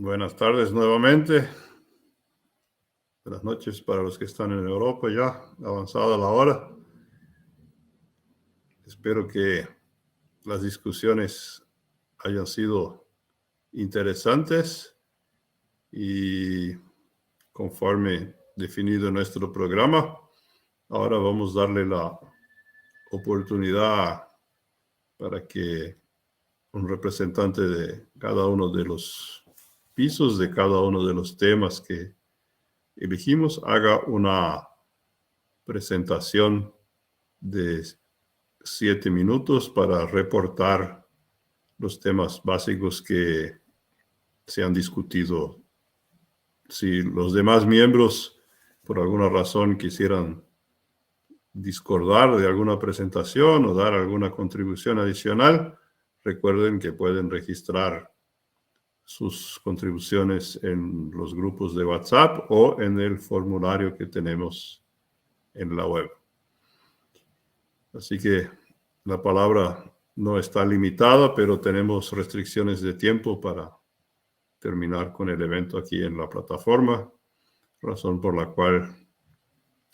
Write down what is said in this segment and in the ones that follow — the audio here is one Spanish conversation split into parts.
Buenas tardes nuevamente. Buenas noches para los que están en Europa ya, avanzada la hora. Espero que las discusiones hayan sido interesantes y conforme definido en nuestro programa, ahora vamos a darle la oportunidad para que un representante de cada uno de los pisos, de cada uno de los temas que elegimos, haga una presentación de 7 minutos para reportar los temas básicos que se han discutido. Si los demás miembros, por alguna razón, quisieran discordar de alguna presentación o dar alguna contribución adicional, recuerden que pueden registrar sus contribuciones en los grupos de WhatsApp o en el formulario que tenemos en la web. Así que la palabra no está limitada, pero tenemos restricciones de tiempo para terminar con el evento aquí en la plataforma, razón por la cual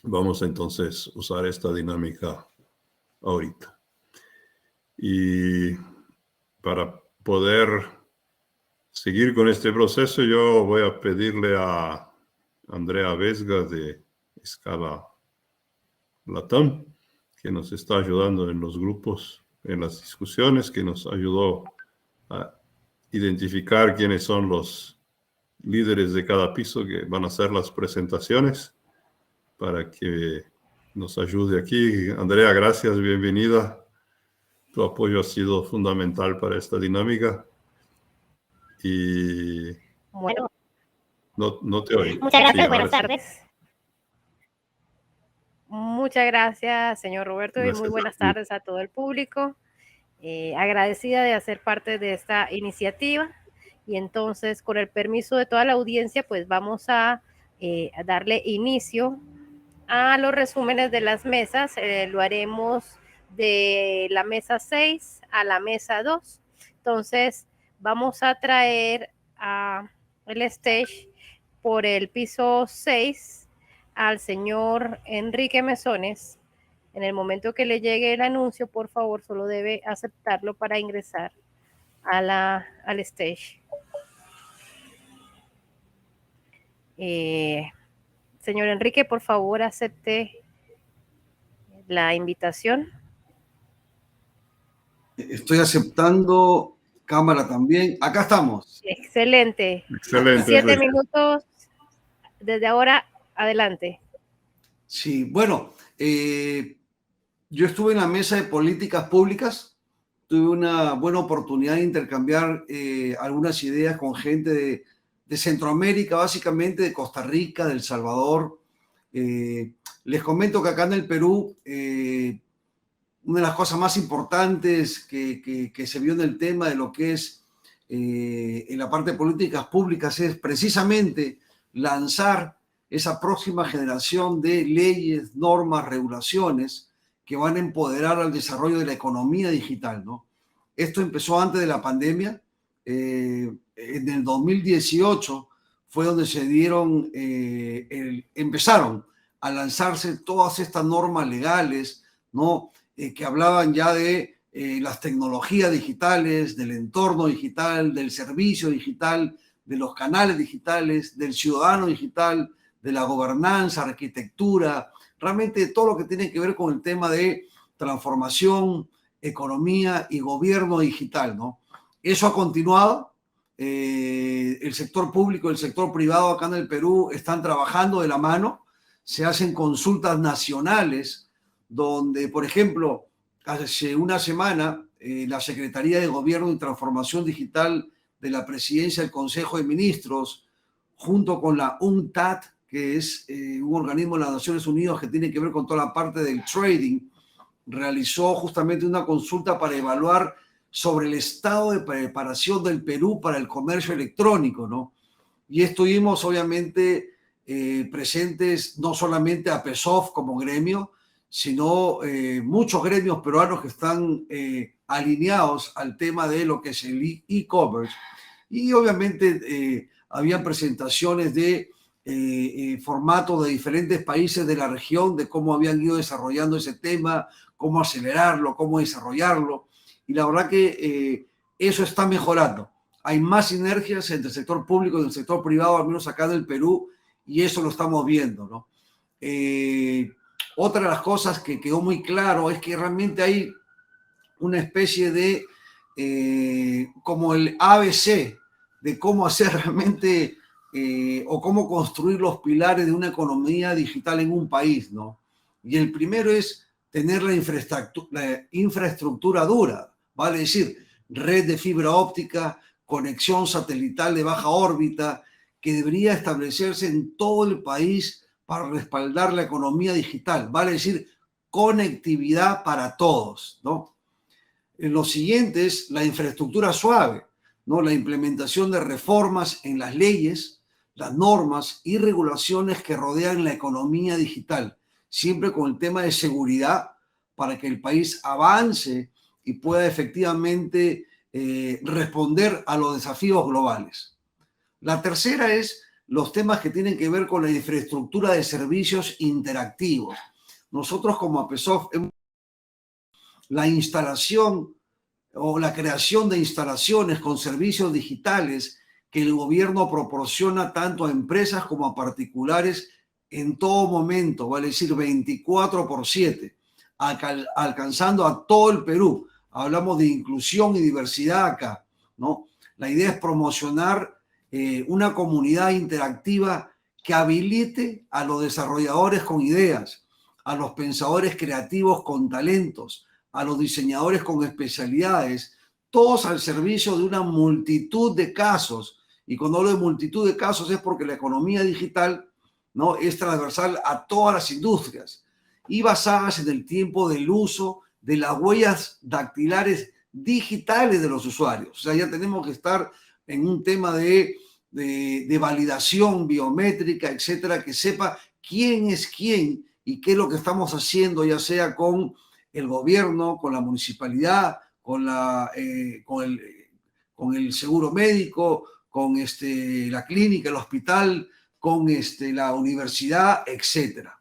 vamos entonces a usar esta dinámica ahorita. Y para poder seguir con este proceso, yo voy a pedirle a Andrea Vesga de Escala Latam, que nos está ayudando en los grupos, en las discusiones, que nos ayudó a identificar quiénes son los líderes de cada piso que van a hacer las presentaciones, para que nos ayude aquí. Andrea, gracias, bienvenida. Tu apoyo ha sido fundamental para esta dinámica. Y bueno, no te oigo. Muchas gracias, Sí, buenas tardes. Muchas gracias, señor Roberto, Gracias y muy buenas tardes a todo el público. Agradecida de hacer parte de esta iniciativa. Y entonces, con el permiso de toda la audiencia, pues vamos a darle inicio a los resúmenes de las mesas. Lo haremos de la mesa 6 a la mesa 2. Entonces, vamos a traer el stage por el piso 6 al señor Enrique Mesones. En el momento que le llegue el anuncio, por favor, solo debe aceptarlo para ingresar al stage. Señor Enrique, por favor, acepte la invitación. Estoy aceptando, cámara también. Acá estamos. Excelente. Excelente. 7 minutos desde ahora adelante. Sí, bueno, yo estuve en la mesa de políticas públicas. Tuve una buena oportunidad de intercambiar algunas ideas con gente de Centroamérica, básicamente de Costa Rica, de El Salvador. Les comento que acá en el Perú, una de las cosas más importantes que se vio en el tema de lo que es en la parte de políticas públicas es precisamente lanzar esa próxima generación de leyes, normas, regulaciones que van a empoderar al desarrollo de la economía digital, ¿no? Esto empezó antes de la pandemia. En el 2018 fue donde se dieron, empezaron a lanzarse todas estas normas legales, ¿no? Que hablaban ya de las tecnologías digitales, del entorno digital, del servicio digital, de los canales digitales, del ciudadano digital, de la gobernanza, arquitectura, realmente todo lo que tiene que ver con el tema de transformación, economía y gobierno digital, ¿no? Eso ha continuado. El sector público y el sector privado acá en el Perú están trabajando de la mano. Se hacen consultas nacionales donde, por ejemplo, hace una semana la Secretaría de Gobierno y Transformación Digital de la Presidencia del Consejo de Ministros, junto con la UNCTAD, que es un organismo de las Naciones Unidas que tiene que ver con toda la parte del trading, realizó justamente una consulta para evaluar sobre el estado de preparación del Perú para el comercio electrónico, ¿no? Y estuvimos obviamente presentes no solamente a PESOF como gremio, sino muchos gremios peruanos que están alineados al tema de lo que es el e-commerce. Y obviamente habían presentaciones de formatos de diferentes países de la región, de cómo habían ido desarrollando ese tema, cómo acelerarlo, cómo desarrollarlo. Y la verdad que eso está mejorando. Hay más sinergias entre el sector público y el sector privado, al menos acá en el Perú, y eso lo estamos viendo, ¿no? Otra de las cosas que quedó muy claro es que realmente hay una especie de, como el ABC, de cómo hacer realmente o cómo construir los pilares de una economía digital en un país, ¿no? Y el primero es tener la infraestructura dura, vale decir, red de fibra óptica, conexión satelital de baja órbita, que debería establecerse en todo el país para respaldar la economía digital, vale decir, conectividad para todos, ¿no? Lo siguiente es la infraestructura suave, ¿no? La implementación de reformas en las leyes, las normas y regulaciones que rodean la economía digital, siempre con el tema de seguridad para que el país avance y pueda efectivamente responder a los desafíos globales. La tercera es los temas que tienen que ver con la infraestructura de servicios interactivos. Nosotros como APESOF, la instalación o la creación de instalaciones con servicios digitales que el gobierno proporciona tanto a empresas como a particulares en todo momento, vale decir 24/7, alcanzando a todo el Perú. Hablamos de inclusión y diversidad acá, ¿no? La idea es promocionar una comunidad interactiva que habilite a los desarrolladores con ideas, a los pensadores creativos con talentos, a los diseñadores con especialidades, todos al servicio de una multitud de casos. Y cuando hablo de multitud de casos es porque la economía digital, ¿no?, es transversal a todas las industrias y basadas en el tiempo del uso de las huellas dactilares digitales de los usuarios. O sea, ya tenemos que estar en un tema de validación biométrica, etcétera, que sepa quién es quién y qué es lo que estamos haciendo, ya sea con el gobierno, con la municipalidad, con el seguro médico, con la clínica, el hospital, con la universidad, etcétera.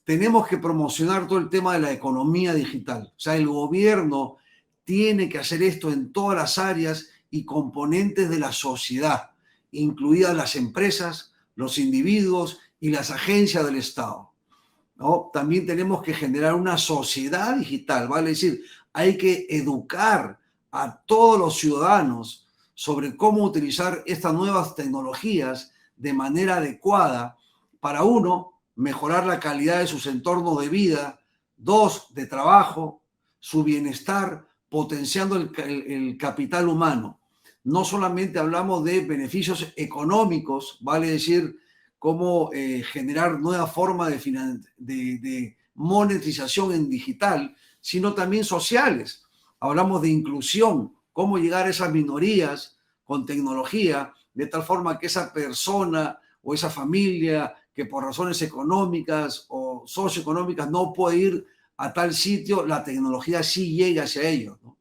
Tenemos que promocionar todo el tema de la economía digital. O sea, el gobierno tiene que hacer esto en todas las áreas y componentes de la sociedad, incluidas las empresas, los individuos y las agencias del Estado, ¿no? También tenemos que generar una sociedad digital, vale decir, hay que educar a todos los ciudadanos sobre cómo utilizar estas nuevas tecnologías de manera adecuada para, uno, mejorar la calidad de sus entornos de vida, dos, de trabajo, su bienestar, potenciando el capital humano. No solamente hablamos de beneficios económicos, vale decir, cómo generar nuevas formas de monetización en digital, sino también sociales. Hablamos de inclusión, cómo llegar a esas minorías con tecnología, de tal forma que esa persona o esa familia que por razones económicas o socioeconómicas no puede ir a tal sitio, la tecnología sí llega hacia ellos, ¿no?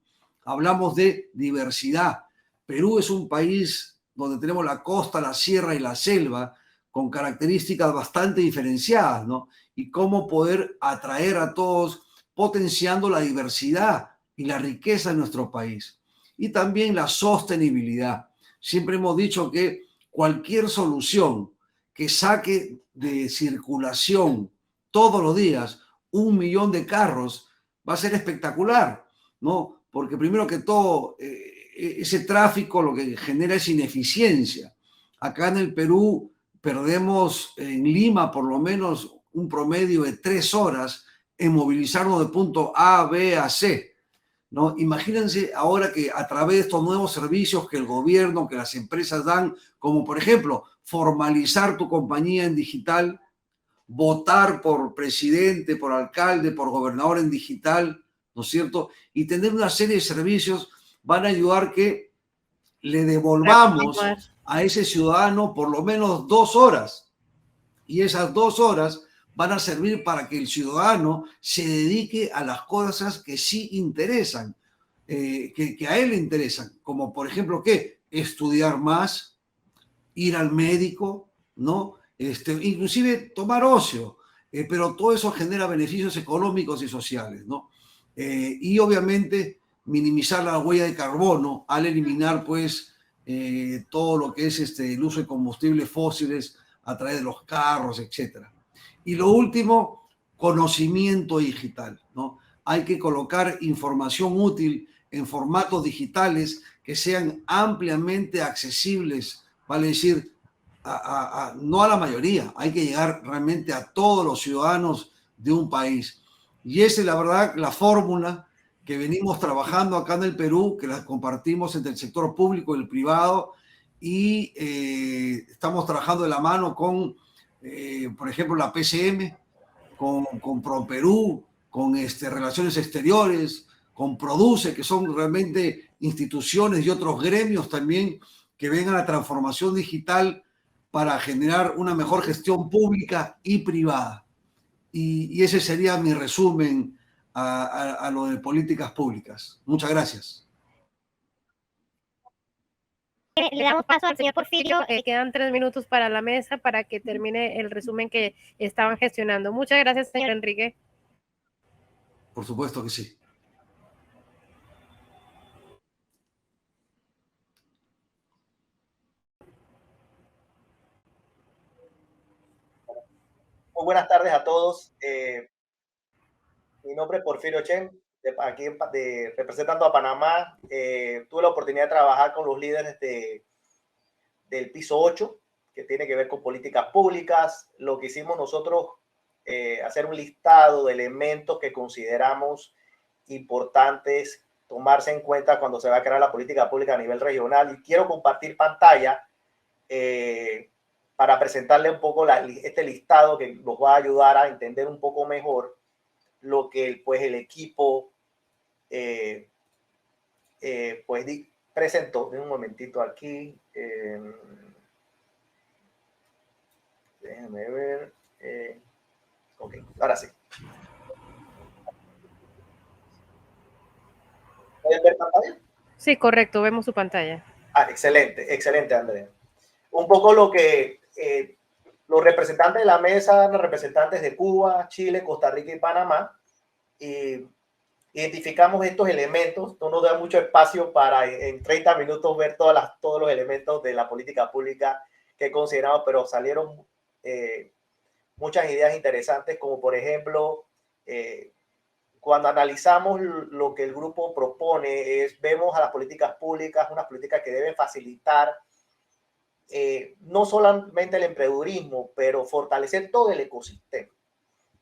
Hablamos de diversidad. Perú es un país donde tenemos la costa, la sierra y la selva, con características bastante diferenciadas, ¿no? Y cómo poder atraer a todos, potenciando la diversidad y la riqueza de nuestro país. Y también la sostenibilidad. Siempre hemos dicho que cualquier solución que saque de circulación todos los días 1 millón de carros va a ser espectacular, ¿no? Porque primero que todo, ese tráfico lo que genera es ineficiencia. Acá en el Perú perdemos en Lima por lo menos un promedio de 3 horas en movilizarnos de punto A, B a C, ¿no? Imagínense ahora que a través de estos nuevos servicios que el gobierno, que las empresas dan, como por ejemplo formalizar tu compañía en digital, votar por presidente, por alcalde, por gobernador en digital, ¿no es cierto? Y tener una serie de servicios van a ayudar que le devolvamos a ese ciudadano por lo menos 2 horas. Y esas 2 horas van a servir para que el ciudadano se dedique a las cosas que sí interesan, que a él le interesan, como por ejemplo, ¿qué? Estudiar más, ir al médico, ¿no? Inclusive tomar ocio, pero todo eso genera beneficios económicos y sociales, ¿no? Y obviamente minimizar la huella de carbono al eliminar, pues, todo lo que es el uso de combustibles fósiles a través de los carros, etc. Y lo último, conocimiento digital, ¿no? Hay que colocar información útil en formatos digitales que sean ampliamente accesibles, vale decir, no a la mayoría, hay que llegar realmente a todos los ciudadanos de un país. Y esa es la verdad, la fórmula que venimos trabajando acá en el Perú, que la compartimos entre el sector público y el privado, y estamos trabajando de la mano con, por ejemplo, la PCM, con ProPerú, con Relaciones Exteriores, con Produce, que son realmente instituciones y otros gremios también que ven a la transformación digital para generar una mejor gestión pública y privada. Y ese sería mi resumen a lo de políticas públicas. Muchas gracias. Le damos paso al señor Porfirio. Quedan 3 minutos para la mesa para que termine el resumen que estaban gestionando. Muchas gracias, señor Enrique. Por supuesto que sí. Muy buenas tardes a todos. Mi nombre es Porfirio Chen, aquí representando a Panamá. Tuve la oportunidad de trabajar con los líderes del piso 8, que tiene que ver con políticas públicas. Lo que hicimos nosotros, hacer un listado de elementos que consideramos importantes tomarse en cuenta cuando se va a crear la política pública a nivel regional. Y quiero compartir pantalla para presentarle un poco este listado que nos va a ayudar a entender un poco mejor lo que pues el equipo pues presentó. En un momentito aquí. Déjenme ver. Ok, ahora sí. ¿Pueden ver pantalla? Sí, correcto, vemos su pantalla. Excelente, excelente, Andrea. Un poco lo que los representantes de la mesa, los representantes de Cuba, Chile, Costa Rica y Panamá, identificamos estos elementos. No nos da mucho espacio para en 30 minutos ver todos los elementos de la política pública que consideramos, pero salieron muchas ideas interesantes, como por ejemplo, cuando analizamos lo que el grupo propone, vemos a las políticas públicas, unas políticas que deben facilitar no solamente el emprendedurismo, pero fortalecer todo el ecosistema.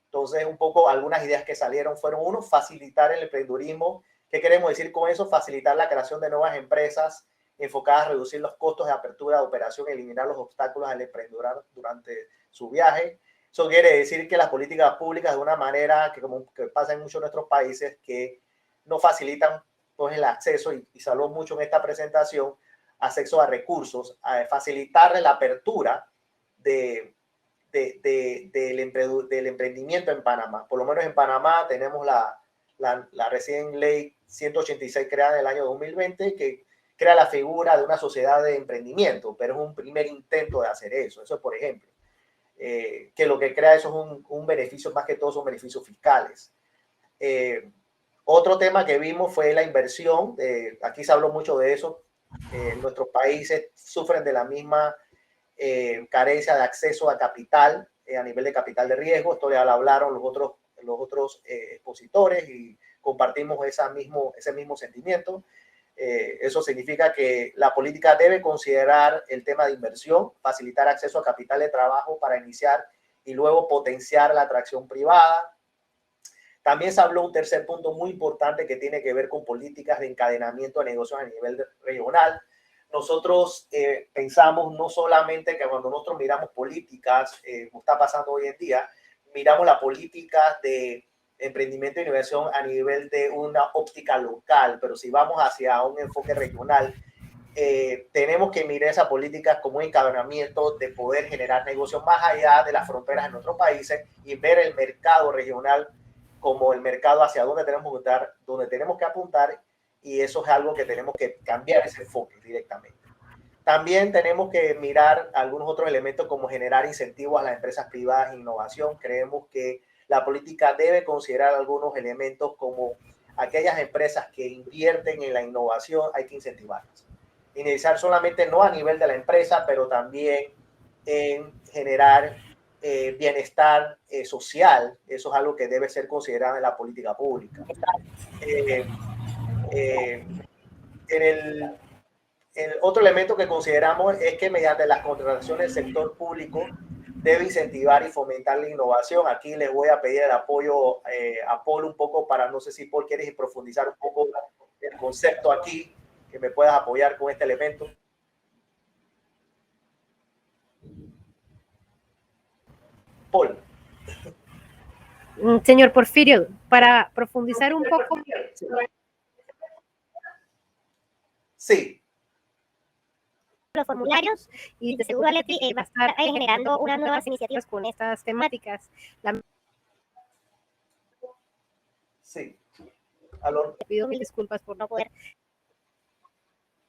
Entonces, un poco algunas ideas que salieron fueron, uno, facilitar el emprendedurismo. ¿Qué queremos decir con eso? Facilitar la creación de nuevas empresas enfocadas a reducir los costos de apertura de operación, eliminar los obstáculos al emprendedor durante su viaje. Eso quiere decir que las políticas públicas, de una manera que pasa en muchos de nuestros países, que no facilitan pues, el acceso, y se habló mucho en esta presentación, acceso a recursos, a facilitarle la apertura del emprendimiento en Panamá. Por lo menos en Panamá tenemos la recién ley 186 creada en el año 2020 que crea la figura de una sociedad de emprendimiento, pero es un primer intento de hacer eso. Eso es, por ejemplo, que lo que crea eso es un beneficio, más que todo son beneficios fiscales. Otro tema que vimos fue la inversión. Aquí se habló mucho de eso. Nuestros países sufren de la misma carencia de acceso a capital a nivel de capital de riesgo. Esto ya lo hablaron los otros expositores y compartimos ese mismo sentimiento. Eso significa que la política debe considerar el tema de inversión, facilitar acceso a capital de trabajo para iniciar y luego potenciar la atracción privada. También se habló un tercer punto muy importante que tiene que ver con políticas de encadenamiento de negocios a nivel regional. Nosotros pensamos no solamente que cuando nosotros miramos políticas, como está pasando hoy en día, miramos las políticas de emprendimiento e innovación a nivel de una óptica local, pero si vamos hacia un enfoque regional, tenemos que mirar esas políticas como un encadenamiento de poder generar negocios más allá de las fronteras en otros países y ver el mercado regional como el mercado hacia donde tenemos que apuntar, y eso es algo que tenemos que cambiar ese enfoque directamente. También tenemos que mirar algunos otros elementos como generar incentivos a las empresas privadas e innovación. Creemos que la política debe considerar algunos elementos como aquellas empresas que invierten en la innovación, hay que incentivarlas. Iniciar solamente no a nivel de la empresa, pero también en generar bienestar social. Eso es algo que debe ser considerado en la política pública. El otro elemento que consideramos es que mediante las contrataciones del sector público debe incentivar y fomentar la innovación. Aquí les voy a pedir el apoyo a Paul un poco para, no sé si Paul quieres profundizar un poco el concepto aquí, que me puedas apoyar con este elemento. Paul. Señor Porfirio, para profundizar un poco. Sí. Los formularios y de seguro Alephi va a estar generando unas nuevas iniciativas con estas temáticas. Sí. ¿Aló? Te pido mil disculpas por no poder.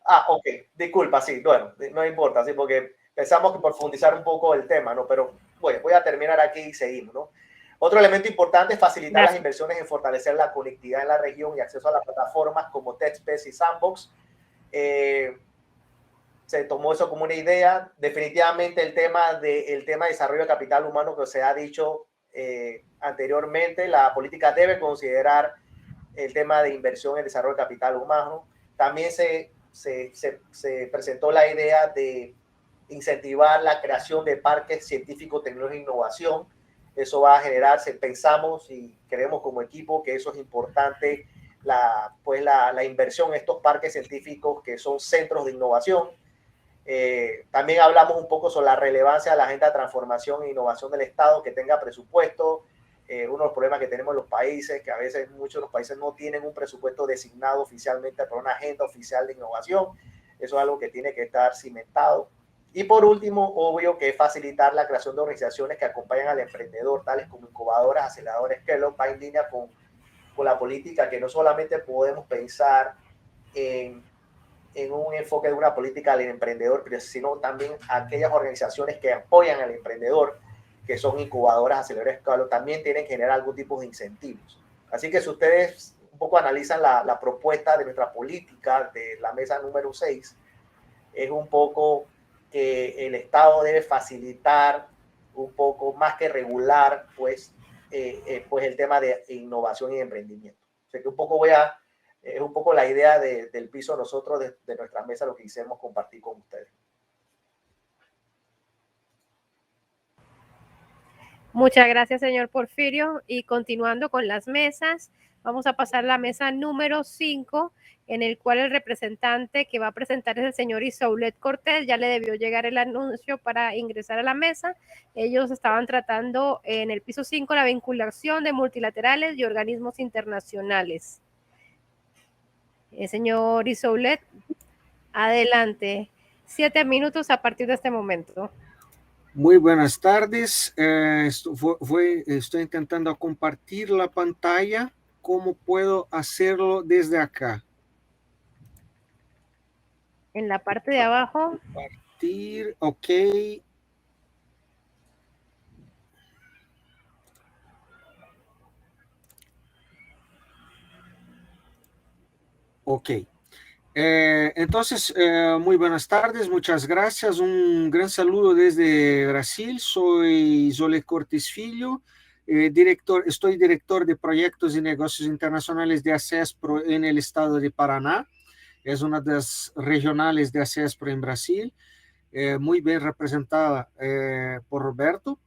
Ah, ok. Disculpa, sí. Bueno, no importa, sí, porque pensamos que profundizar un poco el tema, ¿no? Pero bueno, voy a terminar aquí y seguimos, ¿no? Otro elemento importante es facilitar las inversiones en fortalecer la conectividad en la región y acceso a las plataformas como TechSpace y Sandbox. Se tomó eso como una idea. Definitivamente el tema de desarrollo de capital humano que se ha dicho anteriormente, la política debe considerar el tema de inversión en desarrollo de capital humano. También se presentó la idea de incentivar la creación de parques científicos, tecnología e innovación. Eso va a generar, pensamos y creemos como equipo que eso es importante, la inversión en estos parques científicos que son centros de innovación. También hablamos un poco sobre la relevancia de la agenda de transformación e innovación del Estado, que tenga presupuesto. Uno de los problemas que tenemos en los países, que a veces muchos de los países no tienen un presupuesto designado oficialmente para una agenda oficial de innovación. Eso es algo que tiene que estar cimentado. Y por último, obvio que es facilitar la creación de organizaciones que acompañan al emprendedor, tales como incubadoras, aceleradores Kellogg, va en línea con la política, que no solamente podemos pensar en un enfoque de una política al emprendedor, sino también aquellas organizaciones que apoyan al emprendedor, que son incubadoras, aceleradores Kellogg, también tienen que generar algún tipo de incentivos. Así que si ustedes un poco analizan la propuesta de nuestra política de la mesa número 6, es un poco que el Estado debe facilitar un poco más que regular, pues el tema de innovación y emprendimiento. O sea que es un poco la idea del piso nosotros de nuestra mesa, lo que quisiéramos compartir con ustedes. Muchas gracias, señor Porfirio. Y continuando con las mesas, vamos a pasar a la mesa número 5, en el cual el representante que va a presentar es el señor Isoulet Cortés. Ya le debió llegar el anuncio para ingresar a la mesa. Ellos estaban tratando en el piso 5 la vinculación de multilaterales y organismos internacionales. Señor Isoulet, adelante. 7 minutos a partir de este momento. Muy buenas tardes. Estoy intentando compartir la pantalla. ¿Cómo puedo hacerlo desde acá? En la parte de abajo. Compartir, ok. Ok. Entonces, muy buenas tardes, muchas gracias. Un gran saludo desde Brasil. Soy Isoulet Cortés Filho, estoy director de proyectos y negocios internacionales de ACESPRO en el estado de Paraná. Es una de las regionales de ACESPRO en Brasil, muy bien representada por Roberto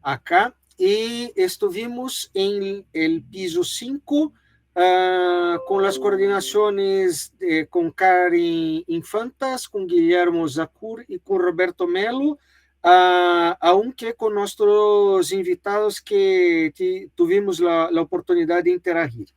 acá. Y estuvimos en el piso 5 con las coordinaciones con Karen Infantas, con Guillermo Zacur y con Roberto Melo, aunque con nuestros invitados que tuvimos la oportunidad de interagir.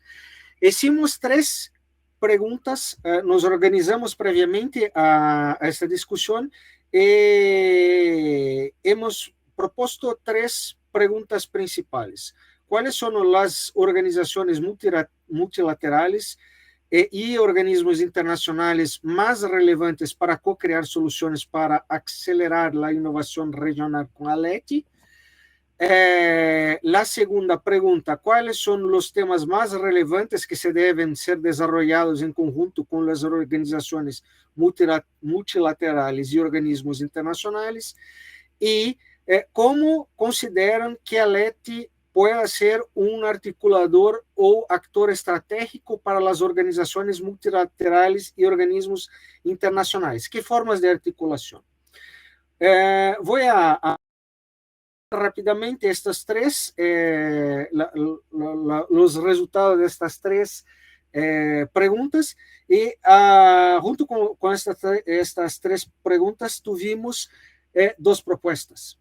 Hicimos 3 preguntas, nos organizamos previamente a esta discusión y hemos propuesto 3 preguntas principales. ¿Cuáles son las organizaciones multilaterales y organismos internacionales más relevantes para co-crear soluciones para acelerar la innovación regional con ALETI. La segunda pregunta, ¿cuáles son los temas más relevantes que se deben ser desarrollados en conjunto con las organizaciones multilaterales y organismos internacionales? Y ¿cómo consideran que ALETI pueda ser un articulador o actor estratégico para las organizaciones multilaterales y organismos internacionales? ¿Qué formas de articulación? Voy a rápidamente estas tres, los resultados de estas tres preguntas, y junto con estas tres preguntas tuvimos dos propuestas.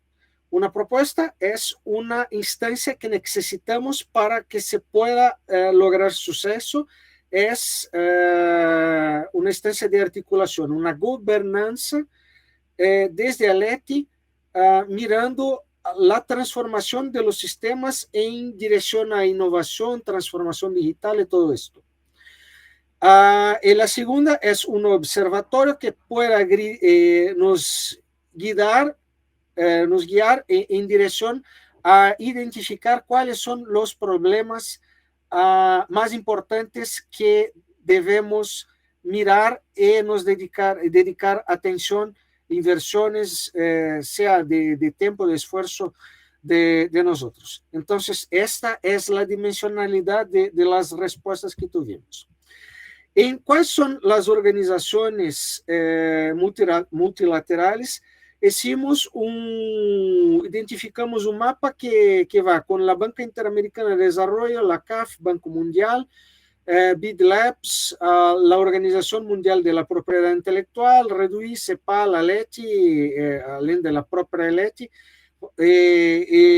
Una propuesta es una instancia que necesitamos para que se pueda lograr suceso, es una instancia de articulación, una gobernanza desde ALETI, mirando la transformación de los sistemas en dirección a innovación, transformación digital y todo esto. Y la segunda es un observatorio que pueda nos guiar en dirección a identificar cuáles son los problemas más importantes que debemos mirar y nos dedicar atención, inversiones, sea de tiempo, de esfuerzo de nosotros. Entonces, esta es la dimensionalidad de las respuestas que tuvimos. ¿En cuáles son las organizaciones multilaterales? Identificamos un mapa que va con la Banca Interamericana de Desarrollo, la CAF, Banco Mundial, BID Labs, la Organización Mundial de la Propiedad Intelectual, REDUI, CEPAL, ALETI, além de la propia ALETI,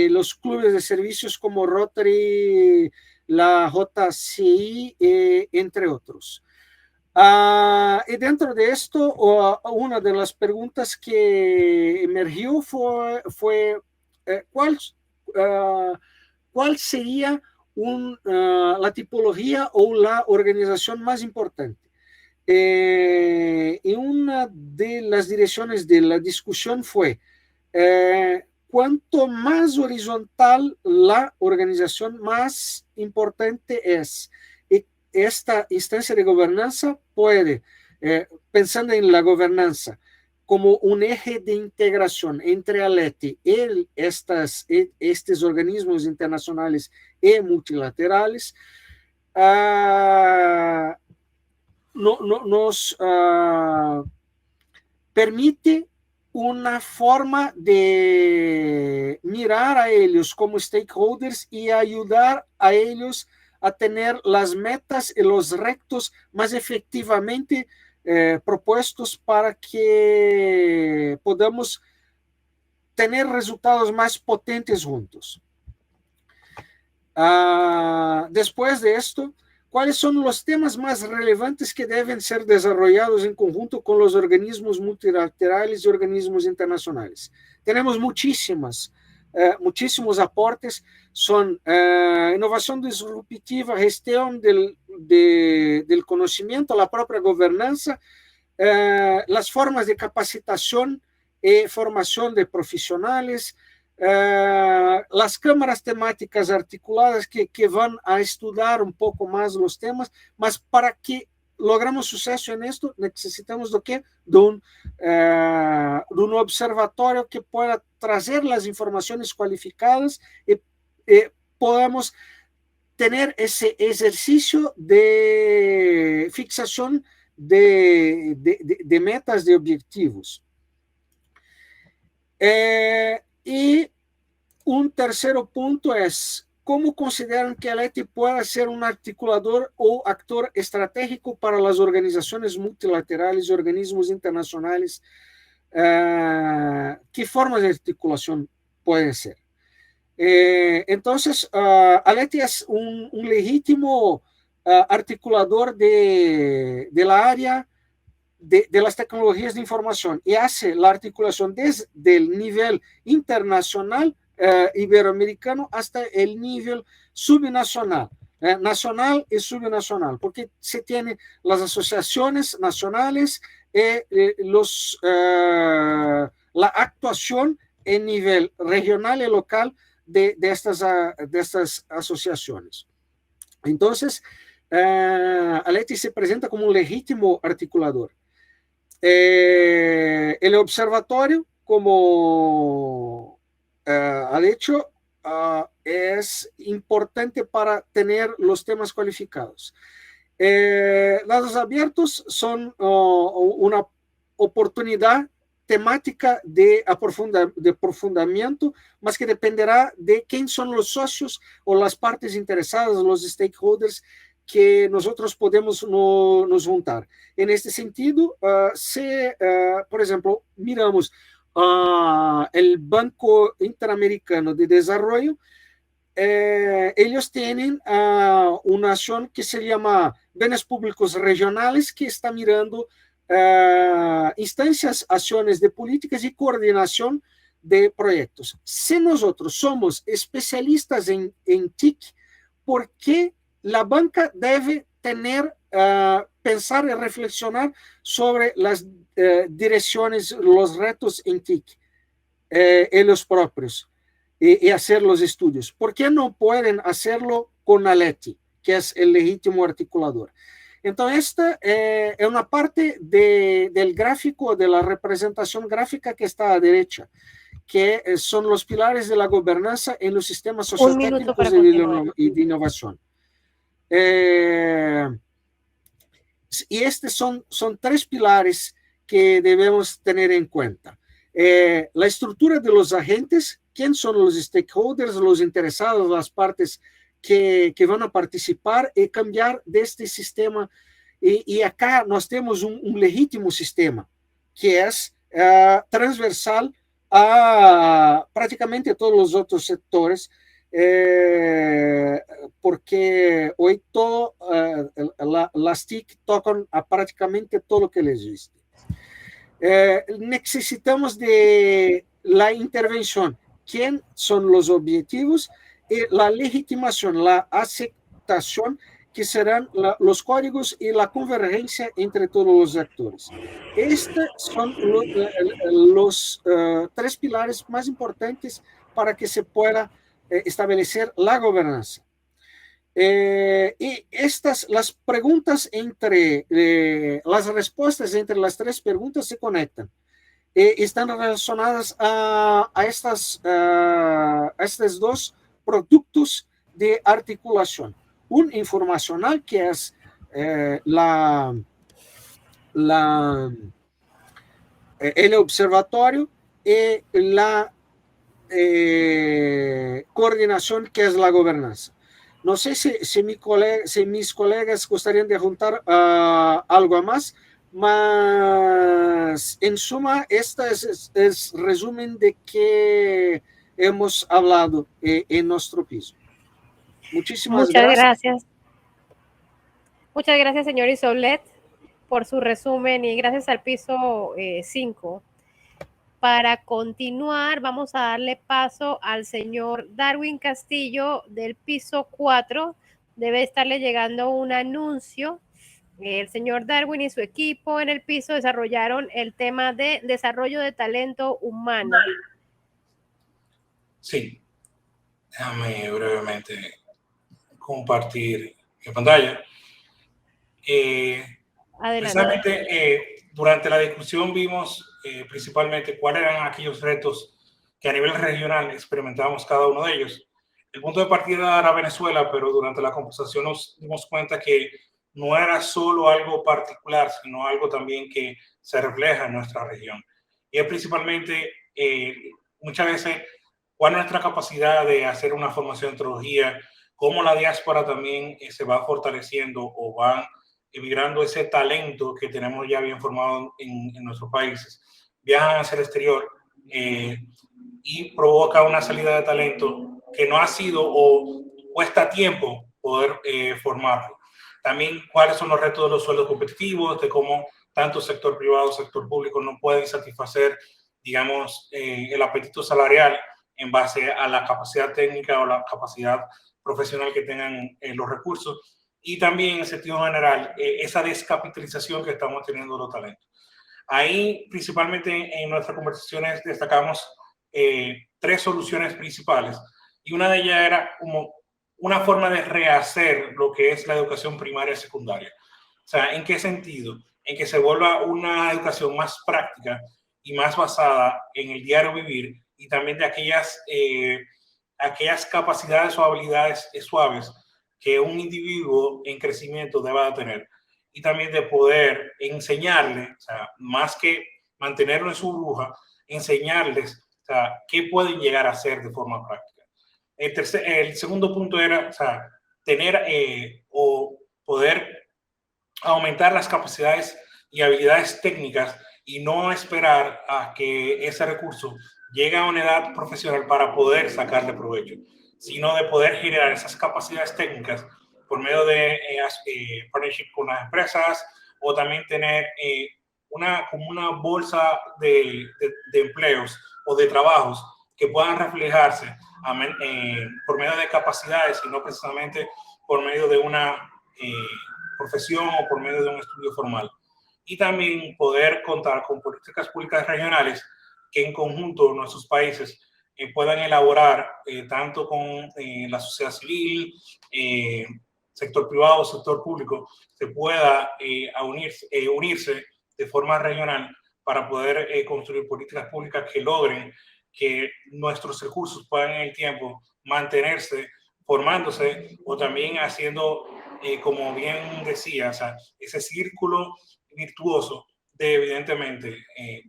los clubes de servicios como Rotary, la JCI, entre otros. Y dentro de esto, una de las preguntas que emergió fue ¿cuál sería la tipología o la organización más importante? Y una de las direcciones de la discusión fue cuanto más horizontal la organización, más importante es. Esta instancia de gobernanza puede, pensando en la gobernanza como un eje de integración entre ALETI y estos organismos internacionales y multilaterales, nos permite una forma de mirar a ellos como stakeholders y ayudar a ellos a tener las metas y los retos más efectivamente propuestos para que podamos tener resultados más potentes juntos. Después de esto, ¿cuáles son los temas más relevantes que deben ser desarrollados en conjunto con los organismos multilaterales y organismos internacionales? Tenemos muchísimos aportes, son innovación disruptiva, gestión del conocimiento, la propia gobernanza, las formas de capacitación y formación de profesionales, las cámaras temáticas articuladas que van a estudiar un poco más los temas, mas para que logramos suceso en esto, necesitamos de qué? De un observatorio que pueda traer las informaciones cualificadas y podamos tener ese ejercicio de fixación de metas, de objetivos. Y un tercero punto es ¿cómo consideran que ALETI pueda ser un articulador o actor estratégico para las organizaciones multilaterales y organismos internacionales? ¿Qué formas de articulación puede ser? Entonces, ALETI es un legítimo articulador de la área de las tecnologías de información y hace la articulación desde el nivel internacional iberoamericano hasta el nivel subnacional. nacional y subnacional, porque se tiene las asociaciones nacionales y la actuación en nivel regional y local de estas asociaciones. Entonces, Aletti se presenta como un legítimo articulador. El observatorio, como ha dicho, es importante para tener los temas cualificados. Datos abiertos son una oportunidad temática de aprofundamiento, más que dependerá de quién son los socios o las partes interesadas, los stakeholders que nosotros podemos nos juntar. En este sentido, por ejemplo, miramos el Banco Interamericano de Desarrollo. Ellos tienen una acción que se llama Bienes Públicos Regionales, que está mirando instancias, acciones de políticas y coordinación de proyectos. Si nosotros somos especialistas en TIC, ¿por qué la banca debe pensar y reflexionar sobre las direcciones, los retos en TIC, ellos propios, y hacer los estudios? ¿Por qué no pueden hacerlo con Aletti, que es el legítimo articulador? Entonces, esta es una parte del gráfico, de la representación gráfica que está a la derecha, que son los pilares de la gobernanza en los sistemas sociotécnicos y de innovación. Y estos son tres pilares que debemos tener en cuenta. La estructura de los agentes, quién son los stakeholders, los interesados, las partes que van a participar y cambiar de este sistema. Y acá nos tenemos un legítimo sistema que es transversal a prácticamente todos los otros sectores, porque hoy las TIC tocan a prácticamente todo lo que les existe. Necesitamos de la intervención, quién son los objetivos y la legitimación, la aceptación, que serán los códigos y la convergencia entre todos los actores. Estos son los tres pilares más importantes para que se pueda establecer la gobernanza. Y las preguntas las respuestas entre las tres preguntas se conectan. Están relacionadas a estos dos productos de articulación. Un informacional, que es el observatorio, y la coordinación, que es la gobernanza. No sé si mis colegas gustarían de juntar algo más, mas en suma, este es resumen de que hemos hablado en nuestro piso. Muchas gracias. Muchas gracias, señor Isolet, por su resumen, y gracias al piso 5. Para continuar, vamos a darle paso al señor Darwin Castillo del piso 4. Debe estarle llegando un anuncio. El señor Darwin y su equipo en el piso desarrollaron el tema de desarrollo de talento humano. Sí, déjame brevemente compartir mi pantalla. Precisamente durante la discusión vimos principalmente cuáles eran aquellos retos que a nivel regional experimentábamos cada uno de ellos. El punto de partida era Venezuela, pero durante la conversación nos dimos cuenta que no era solo algo particular, sino algo también que se refleja en nuestra región. Y es principalmente muchas veces cuál es nuestra capacidad de hacer una formación de antropología, cómo la diáspora también se va fortaleciendo o van emigrando ese talento que tenemos ya bien formado en nuestros países, viajan hacia el exterior y provoca una salida de talento que no ha sido o cuesta tiempo poder formarlo. También cuáles son los retos de los sueldos competitivos, de cómo tanto sector privado, sector público no pueden satisfacer, digamos, el apetito salarial en base a la capacidad técnica o la capacidad profesional que tengan los recursos, y también en sentido general esa descapitalización que estamos teniendo de los talentos. Ahí principalmente en nuestras conversaciones destacamos 3 soluciones principales, y una de ellas era como una forma de rehacer lo que es la educación primaria y secundaria. O sea, ¿en qué sentido? En que se vuelva una educación más práctica y más basada en el diario vivir, y también de aquellas capacidades o habilidades suaves que un individuo en crecimiento deba tener, y también de poder enseñarle, o sea, más que mantenerlo en su burbuja, enseñarles, o sea, qué pueden llegar a hacer de forma práctica. El segundo punto era, o sea, tener o poder aumentar las capacidades y habilidades técnicas, y no esperar a que ese recurso llegue a una edad profesional para poder sacarle provecho, sino de poder generar esas capacidades técnicas por medio de partnership con las empresas, o también tener como una bolsa de empleos o de trabajos que puedan reflejarse por medio de capacidades y no precisamente por medio de una profesión o por medio de un estudio formal. Y también poder contar con políticas públicas regionales que en conjunto nuestros países puedan elaborar tanto con la sociedad civil, sector privado, sector público, se pueda unirse de forma regional para poder construir políticas públicas que logren que nuestros recursos puedan en el tiempo mantenerse, formándose, o también haciendo, como bien decía, o sea, ese círculo virtuoso de evidentemente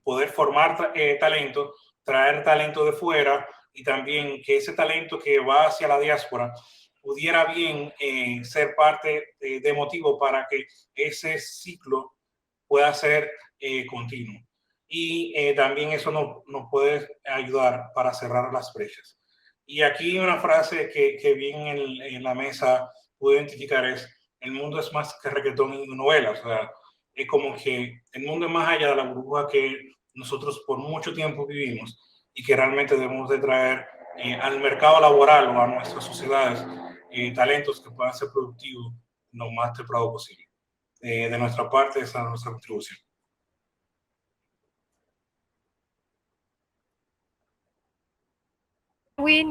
poder formar talento, traer talento de fuera, y también que ese talento que va hacia la diáspora pudiera bien ser parte de motivo para que ese ciclo pueda ser continuo. Y también eso nos puede ayudar para cerrar las brechas. Y aquí una frase que bien en la mesa pude identificar es: el mundo es más que reggaetón y novelas. O sea, es como que el mundo es más allá de la burbuja que nosotros por mucho tiempo vivimos, y que realmente debemos de traer al mercado laboral o a nuestras sociedades talentos que puedan ser productivos lo más temprano posible. De nuestra parte, esa es nuestra contribución.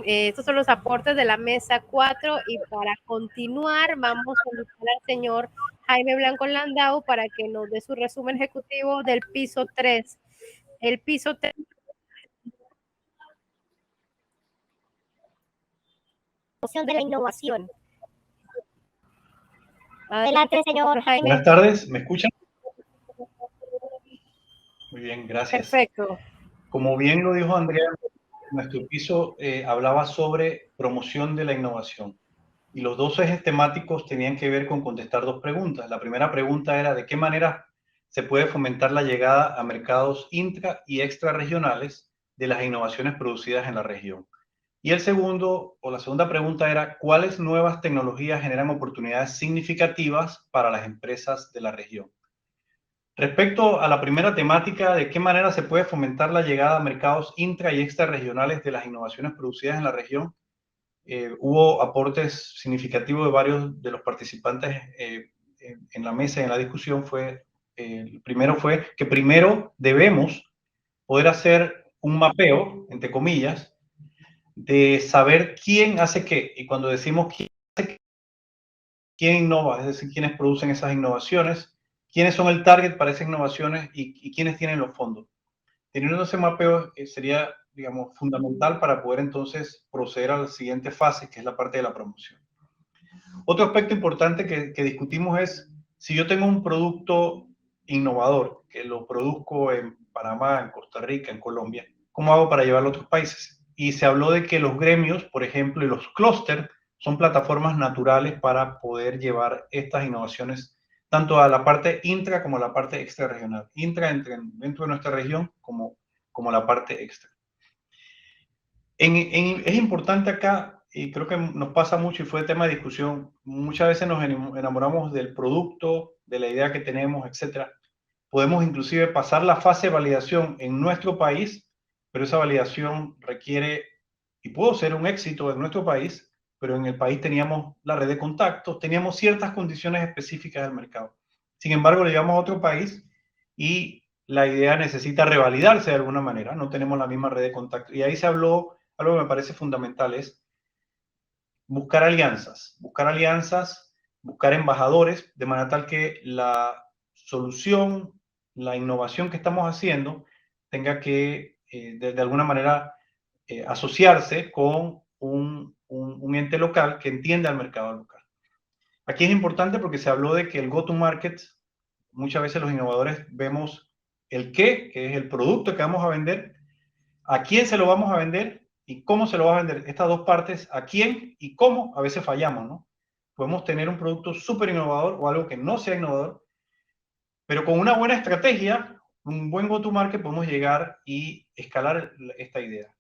Estos son los aportes de la mesa 4, y para continuar vamos a invitar al señor Jaime Blanco Landau para que nos dé su resumen ejecutivo del piso 3. El piso 3 de la innovación. Adelante, señor Jaime. Buenas tardes, ¿me escuchan? Muy bien, gracias. Perfecto. Como bien lo dijo Andrea, nuestro piso hablaba sobre promoción de la innovación, y los 2 ejes temáticos tenían que ver con contestar 2 preguntas. La primera pregunta era: ¿de qué manera se puede fomentar la llegada a mercados intra y extrarregionales de las innovaciones producidas en la región? Y la segunda pregunta era: ¿cuáles nuevas tecnologías generan oportunidades significativas para las empresas de la región? Respecto a la primera temática, ¿de qué manera se puede fomentar la llegada a mercados intra y extrarregionales de las innovaciones producidas en la región? Hubo aportes significativos de varios de los participantes en la mesa y en la discusión. El primero fue que primero debemos poder hacer un mapeo, entre comillas, de saber quién hace qué. Y cuando decimos quién hace qué, quién innova, es decir, quiénes producen esas innovaciones, quiénes son el target para esas innovaciones y quiénes tienen los fondos. Teniendo ese mapeo sería, digamos, fundamental para poder entonces proceder a la siguiente fase, que es la parte de la promoción. Otro aspecto importante que discutimos es: si yo tengo un producto innovador que lo produzco en Panamá, en Costa Rica, en Colombia, ¿cómo hago para llevarlo a otros países? Y se habló de que los gremios, por ejemplo, y los clústeres son plataformas naturales para poder llevar estas innovaciones tanto a la parte intra como a la parte extrarregional. Intra dentro de nuestra región como la parte extra. Es importante acá, y creo que nos pasa mucho y fue tema de discusión, muchas veces nos enamoramos del producto, de la idea que tenemos, etc. Podemos inclusive pasar la fase de validación en nuestro país, pero esa validación requiere, y puede ser un éxito en nuestro país, pero en el país teníamos la red de contactos, teníamos ciertas condiciones específicas del mercado. Sin embargo, le llevamos a otro país y la idea necesita revalidarse de alguna manera, no tenemos la misma red de contactos. Y ahí se habló, algo que me parece fundamental, es buscar alianzas, buscar embajadores, de manera tal que la solución, la innovación que estamos haciendo tenga que, de alguna manera, asociarse con un ente local que entienda el mercado local. Aquí es importante porque se habló de que el go-to-market, muchas veces los innovadores vemos el qué, que es el producto que vamos a vender, a quién se lo vamos a vender y cómo se lo va a vender. Estas dos partes, a quién y cómo, a veces fallamos, ¿no? Podemos tener un producto súper innovador o algo que no sea innovador, pero con una buena estrategia, un buen go-to-market, podemos llegar y escalar esta idea.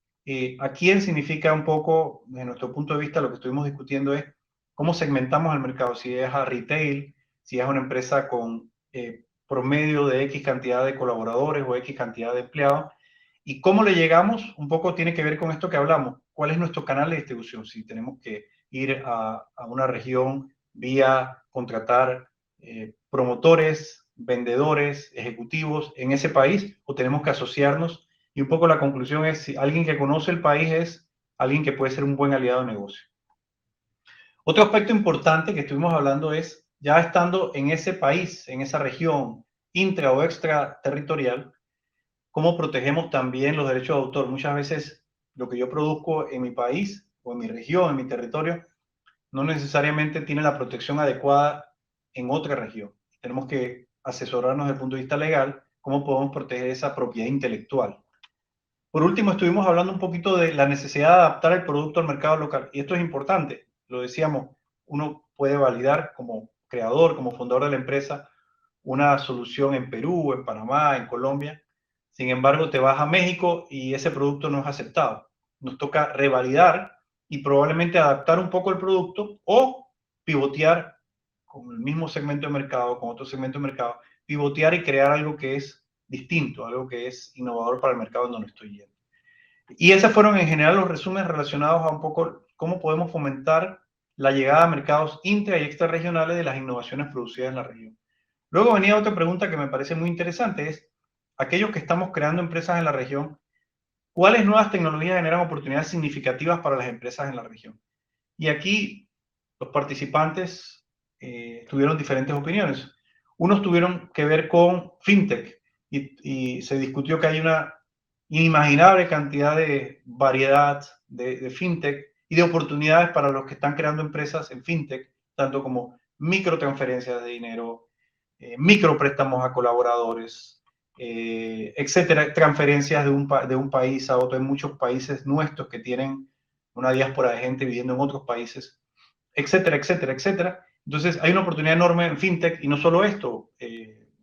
A quién significa un poco, desde nuestro punto de vista, lo que estuvimos discutiendo es cómo segmentamos el mercado, si es a retail, si es una empresa con promedio de X cantidad de colaboradores o X cantidad de empleados, y cómo le llegamos, un poco tiene que ver con esto que hablamos, cuál es nuestro canal de distribución, si tenemos que ir a una región vía contratar promotores, vendedores, ejecutivos en ese país, o tenemos que asociarnos. Y un poco la conclusión es, si alguien que conoce el país es alguien que puede ser un buen aliado de negocio. Otro aspecto importante que estuvimos hablando es, ya estando en ese país, en esa región intra o extraterritorial, cómo protegemos también los derechos de autor. Muchas veces lo que yo produzco en mi país o en mi región, en mi territorio, no necesariamente tiene la protección adecuada en otra región. Tenemos que asesorarnos desde el punto de vista legal, cómo podemos proteger esa propiedad intelectual. Por último, estuvimos hablando un poquito de la necesidad de adaptar el producto al mercado local. Y esto es importante, lo decíamos, uno puede validar como creador, como fundador de la empresa, una solución en Perú, en Panamá, en Colombia. Sin embargo, te vas a México y ese producto no es aceptado. Nos toca revalidar y probablemente adaptar un poco el producto o pivotear con el mismo segmento de mercado, con otro segmento de mercado, pivotear y crear algo que es distinto, algo que es innovador para el mercado en donde estoy yendo. Y esos fueron en general los resúmenes relacionados a un poco cómo podemos fomentar la llegada a mercados intra y extrarregionales de las innovaciones producidas en la región. Luego venía otra pregunta que me parece muy interesante, es aquellos que estamos creando empresas en la región, ¿cuáles nuevas tecnologías generan oportunidades significativas para las empresas en la región? Y aquí los participantes tuvieron diferentes opiniones. Unos tuvieron que ver con fintech y se discutió que hay una inimaginable cantidad de variedad de fintech y de oportunidades para los que están creando empresas en fintech, tanto como microtransferencias de dinero, micropréstamos a colaboradores, etcétera, transferencias de un país a otro. Hay muchos países nuestros que tienen una diáspora de gente viviendo en otros países, etcétera, etcétera, etcétera. Entonces hay una oportunidad enorme en fintech y no solo esto,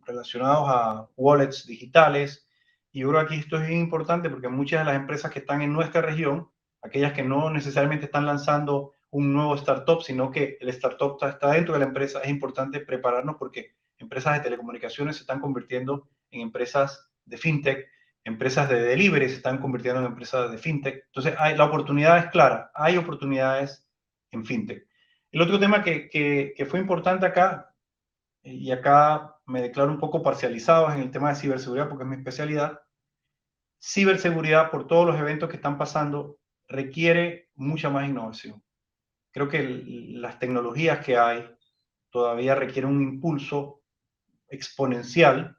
relacionados a wallets digitales. Y yo creo que aquí esto es importante porque muchas de las empresas que están en nuestra región, aquellas que no necesariamente están lanzando un nuevo startup, sino que el startup está dentro de la empresa, es importante prepararnos porque empresas de telecomunicaciones se están convirtiendo en empresas de fintech, empresas de delivery se están convirtiendo en empresas de fintech. Entonces, la oportunidad es clara, hay oportunidades en fintech. El otro tema que fue importante acá, y acá me declaro un poco parcializado en el tema de ciberseguridad porque es mi especialidad, ciberseguridad por todos los eventos que están pasando requiere mucha más innovación. Creo que las tecnologías que hay todavía requieren un impulso exponencial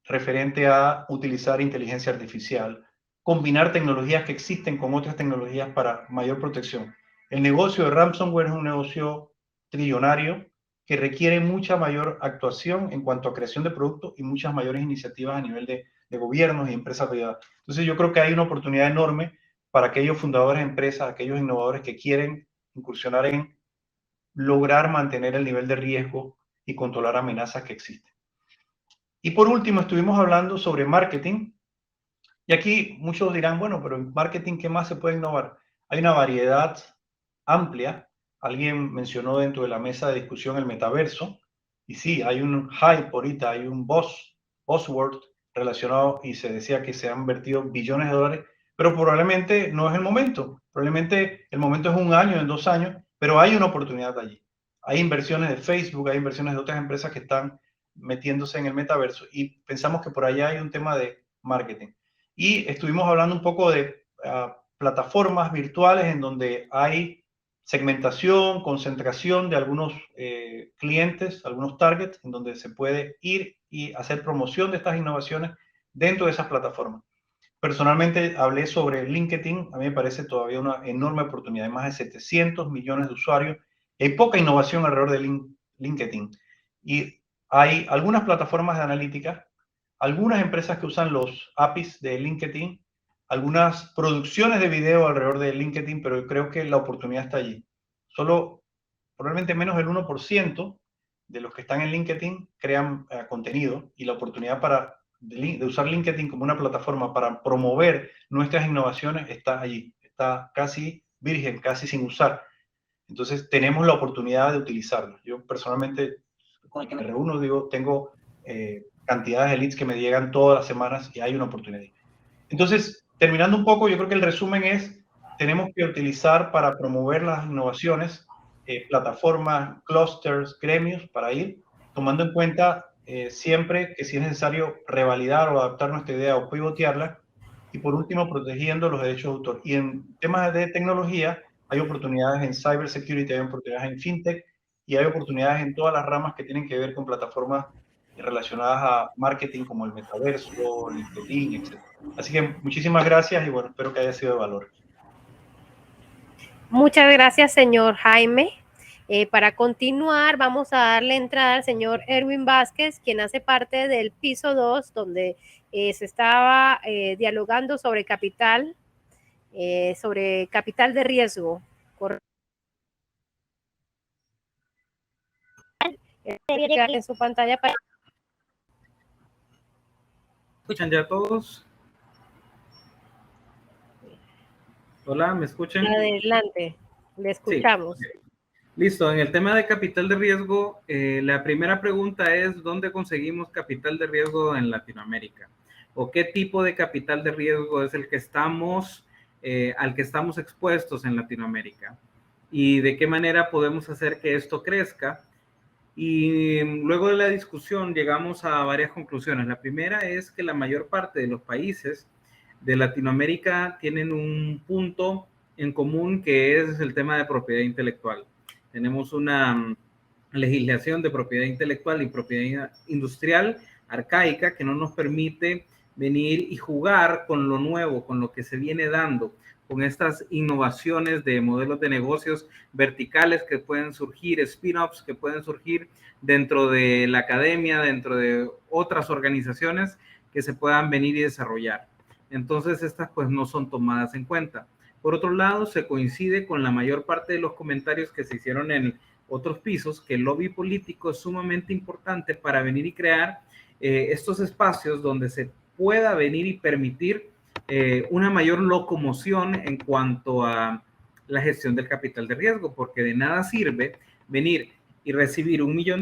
referente a utilizar inteligencia artificial, combinar tecnologías que existen con otras tecnologías para mayor protección. El negocio de ransomware es un negocio trillonario que requiere mucha mayor actuación en cuanto a creación de productos y muchas mayores iniciativas a nivel de gobiernos y empresas privadas. Entonces yo creo que hay una oportunidad enorme para aquellos fundadores de empresas, aquellos innovadores que quieren incursionar en lograr mantener el nivel de riesgo y controlar amenazas que existen. Y por último, estuvimos hablando sobre marketing. Y aquí muchos dirán, bueno, pero en marketing, ¿qué más se puede innovar? Hay una variedad amplia. Alguien mencionó dentro de la mesa de discusión el metaverso. Y sí, hay un hype ahorita, hay un buzzword relacionado y se decía que se han vertido billones de dólares, pero probablemente no es el momento. Probablemente el momento es un año, en 2 años, pero hay una oportunidad allí. Hay inversiones de Facebook, hay inversiones de otras empresas que están metiéndose en el metaverso y pensamos que por allá hay un tema de marketing. Y estuvimos hablando un poco de plataformas virtuales en donde hay segmentación, concentración de algunos clientes, algunos targets, en donde se puede ir y hacer promoción de estas innovaciones dentro de esas plataformas. Personalmente hablé sobre LinkedIn, a mí me parece todavía una enorme oportunidad, hay más de 700 millones de usuarios, hay poca innovación alrededor de LinkedIn y hay algunas plataformas de analítica, algunas empresas que usan los APIs de LinkedIn, algunas producciones de video alrededor de LinkedIn, pero yo creo que la oportunidad está allí. Solo probablemente menos del 1% de los que están en LinkedIn crean contenido y la oportunidad de usar LinkedIn como una plataforma para promover nuestras innovaciones está allí, está casi virgen, casi sin usar. Entonces tenemos la oportunidad de utilizarlo. Yo personalmente, con el que me reúno, digo, tengo cantidades de leads que me llegan todas las semanas y hay una oportunidad. Entonces, terminando un poco, yo creo que el resumen es, tenemos que utilizar para promover las innovaciones plataformas, clusters, gremios para ir tomando en cuenta siempre que si es necesario revalidar o adaptar nuestra idea o pivotearla, y por último protegiendo los derechos de autor. Y en temas de tecnología hay oportunidades en cybersecurity, hay oportunidades en fintech y hay oportunidades en todas las ramas que tienen que ver con plataformas relacionadas a marketing como el metaverso, LinkedIn, etc. Así que muchísimas gracias y bueno, espero que haya sido de valor. Muchas gracias, señor Jaime. Para continuar, vamos a darle entrada al señor Erwin Vázquez, quien hace parte del piso 2, donde se estaba dialogando sobre capital de riesgo. En su pantalla para... ¿Escuchan ya todos? Hola, ¿me escuchan? Adelante, le escuchamos. Sí. Listo, en el tema de capital de riesgo, la primera pregunta es ¿dónde conseguimos capital de riesgo en Latinoamérica? ¿O qué tipo de capital de riesgo es el que al que estamos expuestos en Latinoamérica? ¿Y de qué manera podemos hacer que esto crezca? Y luego de la discusión llegamos a varias conclusiones. La primera es que la mayor parte de los países de Latinoamérica tienen un punto en común que es el tema de propiedad intelectual. Tenemos una legislación de propiedad intelectual y propiedad industrial arcaica que no nos permite venir y jugar con lo nuevo, con lo que se viene dando, con estas innovaciones de modelos de negocios verticales que pueden surgir, spin-offs que pueden surgir dentro de la academia, dentro de otras organizaciones que se puedan venir y desarrollar. Entonces, estas pues no son tomadas en cuenta. Por otro lado, se coincide con la mayor parte de los comentarios que se hicieron en otros pisos, que el lobby político es sumamente importante para venir y crear estos espacios donde se pueda venir y permitir una mayor locomoción en cuanto a la gestión del capital de riesgo, porque de nada sirve venir y recibir $1 millón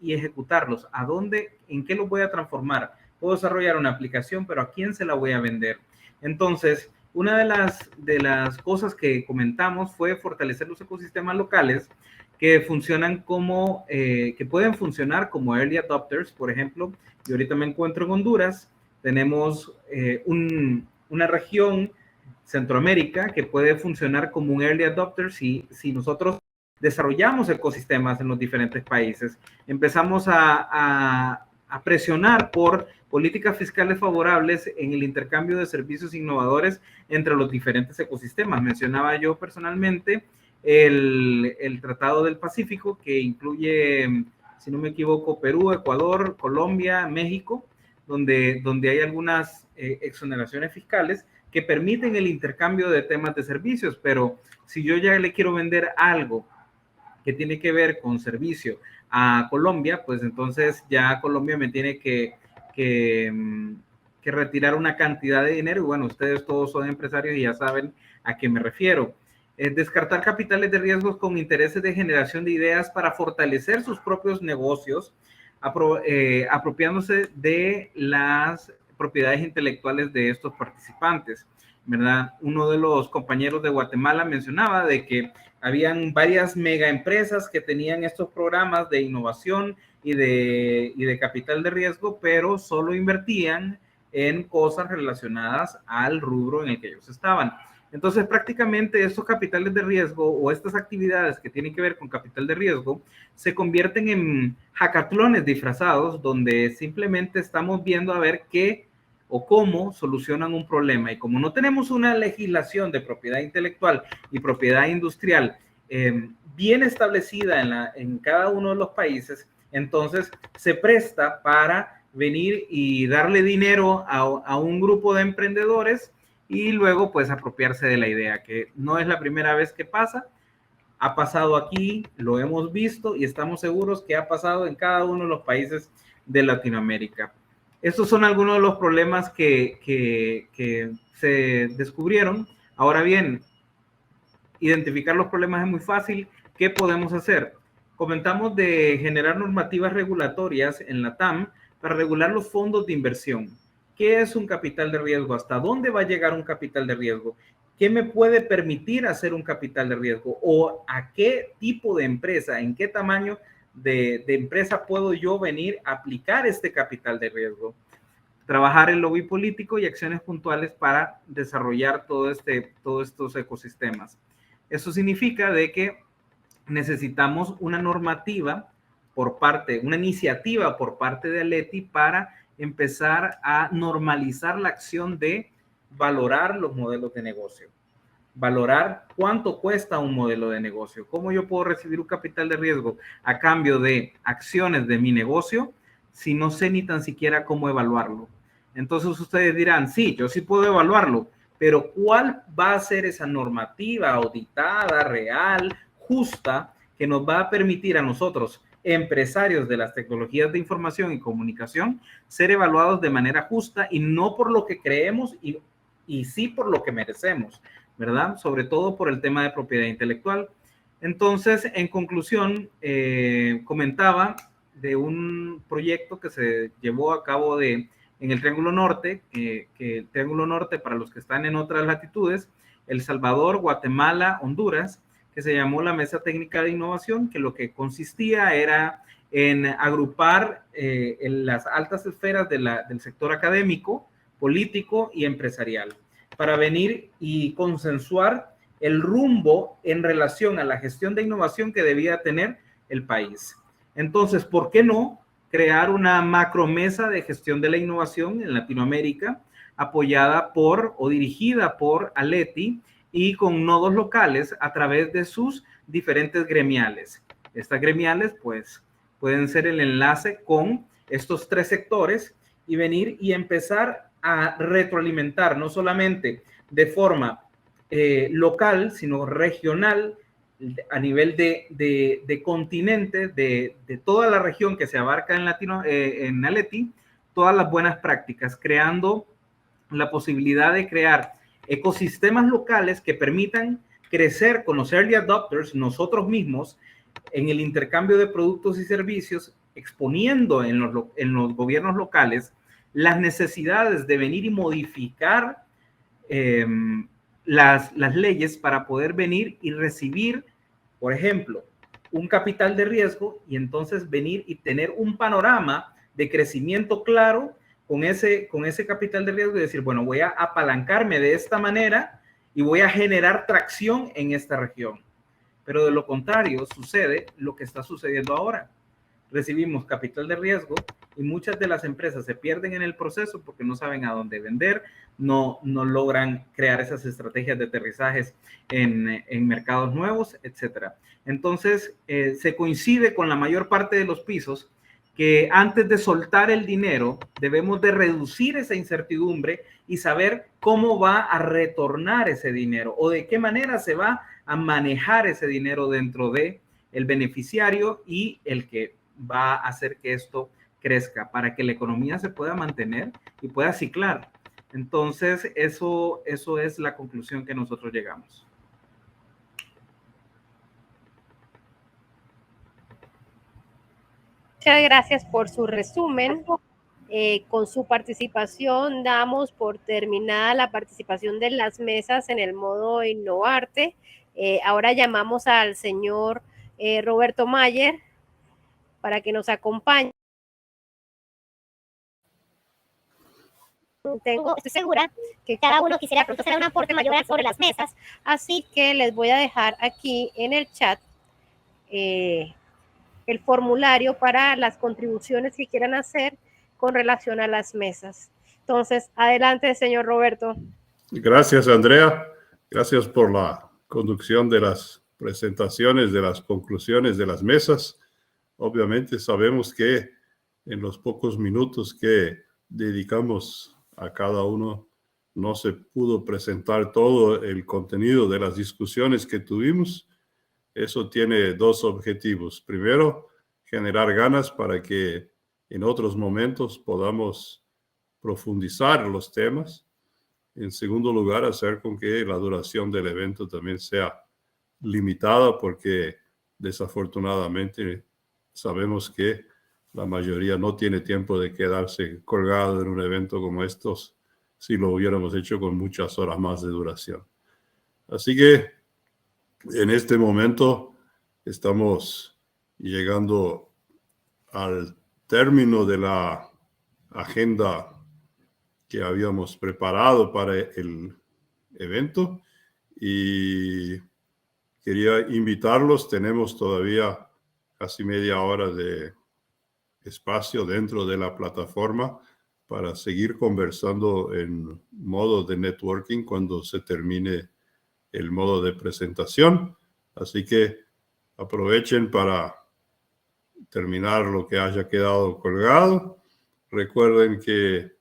y ejecutarlos. ¿A dónde? ¿En qué los voy a transformar? Puedo desarrollar una aplicación, pero ¿a quién se la voy a vender? Entonces, una de las cosas que comentamos fue fortalecer los ecosistemas locales que funcionan como, que pueden funcionar como early adopters. Por ejemplo, yo ahorita me encuentro en Honduras, tenemos una región, Centroamérica, que puede funcionar como un early adopter si nosotros desarrollamos ecosistemas en los diferentes países. Empezamos a presionar por políticas fiscales favorables en el intercambio de servicios innovadores entre los diferentes ecosistemas. Mencionaba yo personalmente el Tratado del Pacífico, que incluye, si no me equivoco, Perú, Ecuador, Colombia, México, donde hay algunas exoneraciones fiscales que permiten el intercambio de temas de servicios, pero si yo ya le quiero vender algo que tiene que ver con servicio a Colombia, pues entonces ya Colombia me tiene que retirar una cantidad de dinero. Y bueno, ustedes todos son empresarios y ya saben a qué me refiero. Descartar capitales de riesgos con intereses de generación de ideas para fortalecer sus propios negocios, apropiándose de las propiedades intelectuales de estos participantes. ¿verdad? Uno de los compañeros de Guatemala mencionaba de que habían varias mega empresas que tenían estos programas de innovación y de capital de riesgo, pero solo invertían en cosas relacionadas al rubro en el que ellos estaban. Entonces, prácticamente estos capitales de riesgo o estas actividades que tienen que ver con capital de riesgo se convierten en hackatlones disfrazados, donde simplemente estamos viendo a ver qué o cómo solucionan un problema. Y como no tenemos una legislación de propiedad intelectual y propiedad industrial bien establecida en cada uno de los países, entonces se presta para venir y darle dinero a un grupo de emprendedores y luego pues apropiarse de la idea, que no es la primera vez que pasa. Ha pasado aquí, lo hemos visto y estamos seguros que ha pasado en cada uno de los países de Latinoamérica. Estos son algunos de los problemas que se descubrieron. Ahora bien, identificar los problemas es muy fácil. ¿Qué podemos hacer? Comentamos de generar normativas regulatorias en la TAM para regular los fondos de inversión. ¿Qué es un capital de riesgo? ¿Hasta dónde va a llegar un capital de riesgo? ¿Qué me puede permitir hacer un capital de riesgo? ¿O a qué tipo de empresa, en qué tamaño de empresa puedo yo venir a aplicar este capital de riesgo? Trabajar el lobby político y acciones puntuales para desarrollar todos estos ecosistemas. Eso significa de que necesitamos una normativa una iniciativa por parte de Aleti para empezar a normalizar la acción de valorar los modelos de negocio. Valorar cuánto cuesta un modelo de negocio, cómo yo puedo recibir un capital de riesgo a cambio de acciones de mi negocio si no sé ni tan siquiera cómo evaluarlo. Entonces ustedes dirán, sí, yo sí puedo evaluarlo, pero ¿cuál va a ser esa normativa auditada, real, justa, que nos va a permitir a nosotros, empresarios de las tecnologías de información y comunicación, ser evaluados de manera justa y no por lo que creemos y sí por lo que merecemos, ¿verdad? Sobre todo por el tema de propiedad intelectual. Entonces, en conclusión, comentaba de un proyecto que se llevó a cabo en el Triángulo Norte, que el Triángulo Norte, para los que están en otras latitudes, El Salvador, Guatemala, Honduras, que se llamó la Mesa Técnica de Innovación, que lo que consistía era en agrupar en las altas esferas del sector académico, político y empresarial, para venir y consensuar el rumbo en relación a la gestión de innovación que debía tener el país. Entonces, ¿por qué no crear una macromesa de gestión de la innovación en Latinoamérica, apoyada por o dirigida por Aleti y con nodos locales a través de sus diferentes gremiales? Estas gremiales, pues, pueden ser el enlace con estos tres sectores y venir y empezar a retroalimentar, no solamente de forma local, sino regional, a nivel de continente, de toda la región que se abarca en Aleti, todas las buenas prácticas, creando la posibilidad de crear ecosistemas locales que permitan crecer con los early adopters, nosotros mismos, en el intercambio de productos y servicios, exponiendo en los gobiernos locales las necesidades de venir y modificar las leyes para poder venir y recibir, por ejemplo, un capital de riesgo y entonces venir y tener un panorama de crecimiento claro con ese capital de riesgo y decir, bueno, voy a apalancarme de esta manera y voy a generar tracción en esta región. Pero de lo contrario sucede lo que está sucediendo ahora. Recibimos capital de riesgo y muchas de las empresas se pierden en el proceso porque no saben a dónde vender, no logran crear esas estrategias de aterrizajes en mercados nuevos, etc. Entonces, se coincide con la mayor parte de los pisos que antes de soltar el dinero debemos de reducir esa incertidumbre y saber cómo va a retornar ese dinero o de qué manera se va a manejar ese dinero dentro de el beneficiario y el que va a hacer que esto crezca para que la economía se pueda mantener y pueda ciclar. Entonces, eso es la conclusión que nosotros llegamos. Muchas gracias por su resumen. Con su participación damos por terminada la participación de las mesas en el modo Innovarte. Ahora llamamos al señor Roberto Mayer para que nos acompañe. Estoy segura que cada uno quisiera pronto hacer un aporte mayor sobre las mesas, así que les voy a dejar aquí en el chat el formulario para las contribuciones que quieran hacer con relación a las mesas. Entonces, adelante, señor Roberto. Gracias, Andrea. Gracias por la conducción de las presentaciones, de las conclusiones de las mesas. Obviamente sabemos que en los pocos minutos que dedicamos a cada uno no se pudo presentar todo el contenido de las discusiones que tuvimos. Eso tiene dos objetivos. Primero, generar ganas para que en otros momentos podamos profundizar los temas. En segundo lugar, hacer con que la duración del evento también sea limitada, porque desafortunadamente sabemos que la mayoría no tiene tiempo de quedarse colgado en un evento como estos si lo hubiéramos hecho con muchas horas más de duración. Así que en este momento estamos llegando al término de la agenda que habíamos preparado para el evento y quería invitarlos. Tenemos todavía casi media hora de espacio dentro de la plataforma para seguir conversando en modo de networking cuando se termine el modo de presentación. Así que aprovechen para terminar lo que haya quedado colgado. Recuerden que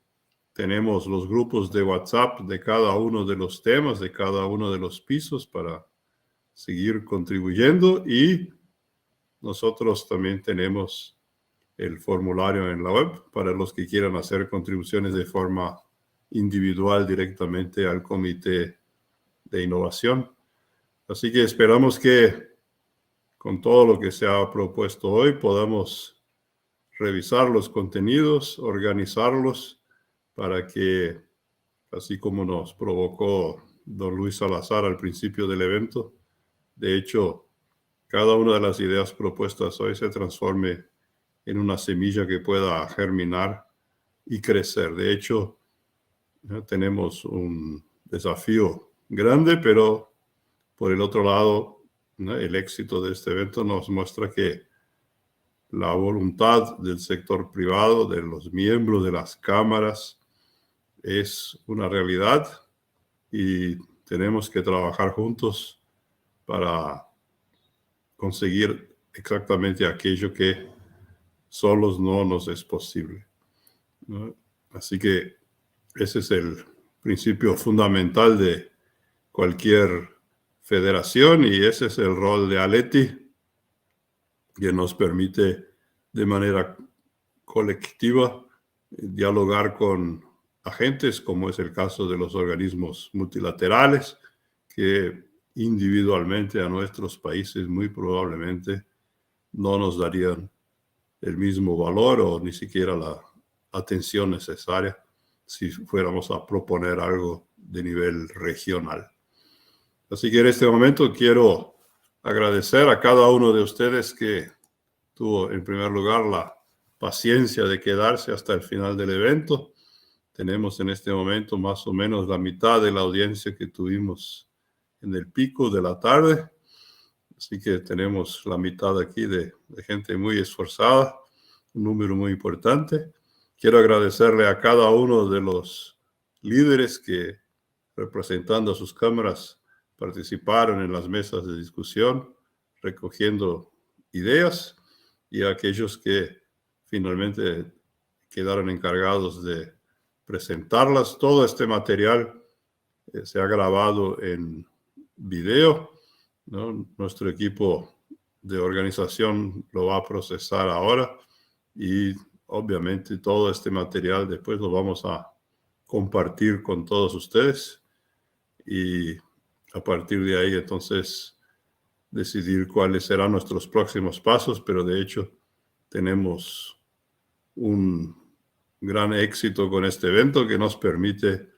tenemos los grupos de WhatsApp de cada uno de los temas, de cada uno de los pisos para seguir contribuyendo, y nosotros también tenemos el formulario en la web para los que quieran hacer contribuciones de forma individual directamente al comité de innovación. Así que esperamos que con todo lo que se ha propuesto hoy podamos revisar los contenidos, organizarlos para que, así como nos provocó don Luis Salazar al principio del evento, de hecho, cada una de las ideas propuestas hoy se transforme en una semilla que pueda germinar y crecer. De hecho, tenemos un desafío grande, pero por el otro lado, el éxito de este evento nos muestra que la voluntad del sector privado, de los miembros de las cámaras, es una realidad y tenemos que trabajar juntos para conseguir exactamente aquello que solos no nos es posible, ¿no? Así que ese es el principio fundamental de cualquier federación y ese es el rol de Aleti, que nos permite de manera colectiva dialogar con agentes, como es el caso de los organismos multilaterales, que individualmente a nuestros países muy probablemente no nos darían el mismo valor o ni siquiera la atención necesaria si fuéramos a proponer algo de nivel regional. Así que en este momento quiero agradecer a cada uno de ustedes que tuvo en primer lugar la paciencia de quedarse hasta el final del evento. Tenemos en este momento más o menos la mitad de la audiencia que tuvimos en el pico de la tarde. Así que tenemos la mitad aquí de gente muy esforzada, un número muy importante. Quiero agradecerle a cada uno de los líderes que, representando a sus cámaras, participaron en las mesas de discusión, recogiendo ideas, y a aquellos que finalmente quedaron encargados de presentarlas. Todo este material se ha grabado en video, ¿no? Nuestro equipo de organización lo va a procesar ahora y obviamente todo este material después lo vamos a compartir con todos ustedes y a partir de ahí entonces decidir cuáles serán nuestros próximos pasos, pero de hecho tenemos un gran éxito con este evento que nos permite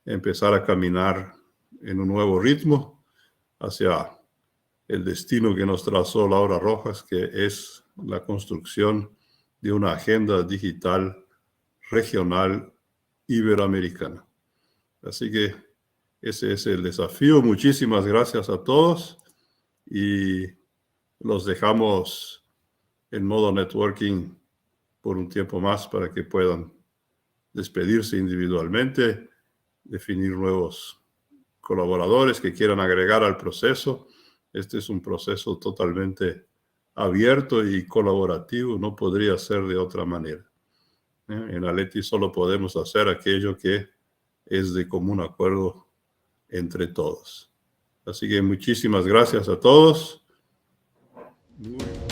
empezar a caminar en un nuevo ritmo hacia el destino que nos trazó Laura Rojas, que es la construcción de una agenda digital regional iberoamericana. Así que ese es el desafío. Muchísimas gracias a todos y los dejamos en modo networking por un tiempo más para que puedan despedirse individualmente, definir nuevos colaboradores que quieran agregar al proceso. Este es un proceso totalmente abierto y colaborativo, no podría ser de otra manera. En Aleti solo podemos hacer aquello que es de común acuerdo entre todos. Así que muchísimas gracias a todos. Muy bien.